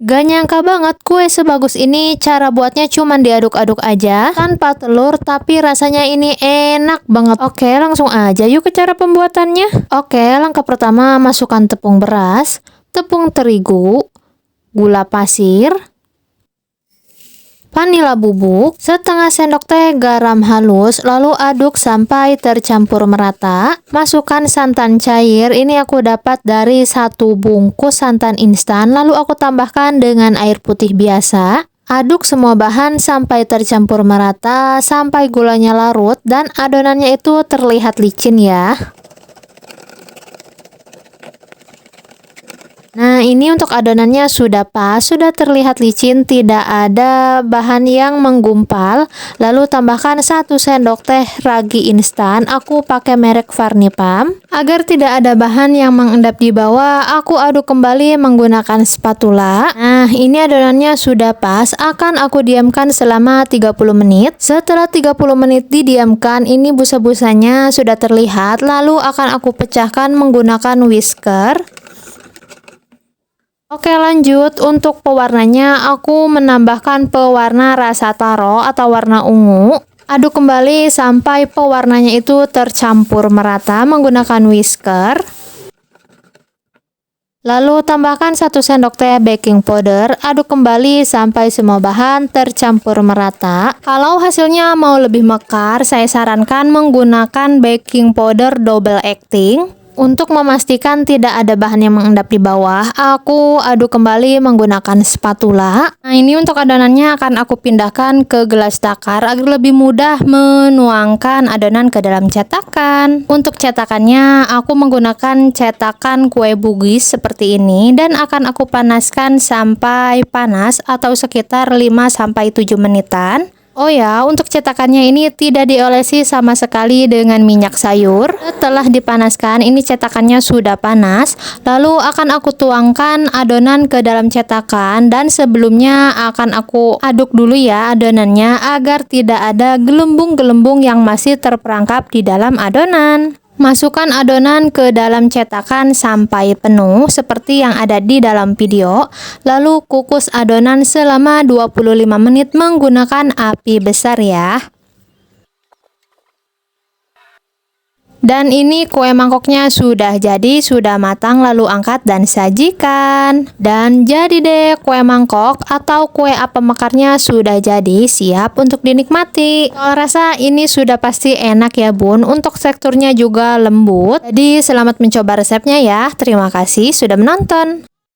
Gak nyangka banget kue sebagus ini, cara buatnya cuman diaduk-aduk aja tanpa telur, tapi rasanya ini enak banget. Oke, langsung aja yuk ke cara pembuatannya. Oke, langkah pertama masukkan tepung beras, tepung terigu, gula pasir, vanila bubuk, setengah sendok teh garam halus, lalu aduk sampai tercampur merata. Masukkan santan cair, ini aku dapat dari 1 bungkus santan instan, lalu aku tambahkan dengan air putih biasa. Aduk semua bahan sampai tercampur merata, sampai gulanya larut dan adonannya itu terlihat licin ya. Nah, ini untuk adonannya sudah pas, sudah terlihat licin, tidak ada bahan yang menggumpal. Lalu tambahkan 1 sendok teh ragi instan, aku pakai merek Varnipam. Agar tidak ada bahan yang mengendap di bawah, aku aduk kembali menggunakan spatula. Nah, ini adonannya sudah pas, akan aku diamkan selama 30 menit. Setelah 30 menit didiamkan, ini busa-busanya sudah terlihat, lalu akan aku pecahkan menggunakan whisker. Oke, lanjut untuk pewarnanya, aku menambahkan pewarna rasa taro atau warna ungu. Aduk kembali sampai pewarnanya itu tercampur merata menggunakan whisker. Lalu tambahkan 1 sendok teh baking powder, aduk kembali sampai semua bahan tercampur merata. Kalau hasilnya mau lebih mekar, saya sarankan menggunakan baking powder double acting. Untuk memastikan tidak ada bahan yang mengendap di bawah, aku aduk kembali menggunakan spatula. Nah, ini untuk adonannya akan aku pindahkan ke gelas takar agar lebih mudah menuangkan adonan ke dalam cetakan. Untuk cetakannya, aku menggunakan cetakan kue bugis seperti ini dan akan aku panaskan sampai panas atau sekitar 5-7 menitan. Oh ya, untuk cetakannya ini tidak diolesi sama sekali dengan minyak sayur. Setelah dipanaskan, ini cetakannya sudah panas. Lalu akan aku tuangkan adonan ke dalam cetakan dan sebelumnya akan aku aduk dulu ya adonannya agar tidak ada gelembung-gelembung yang masih terperangkap di dalam adonan. Masukkan adonan ke dalam cetakan sampai penuh seperti yang ada di dalam video. Lalu kukus adonan selama 25 menit menggunakan api besar ya. Dan ini kue mangkoknya sudah jadi, sudah matang, lalu angkat dan sajikan. Dan jadi deh kue mangkok atau kue apem mekarnya sudah jadi, siap untuk dinikmati. Kalau rasa ini sudah pasti enak ya bun, untuk teksturnya juga lembut. Jadi selamat mencoba resepnya ya. Terima kasih sudah menonton.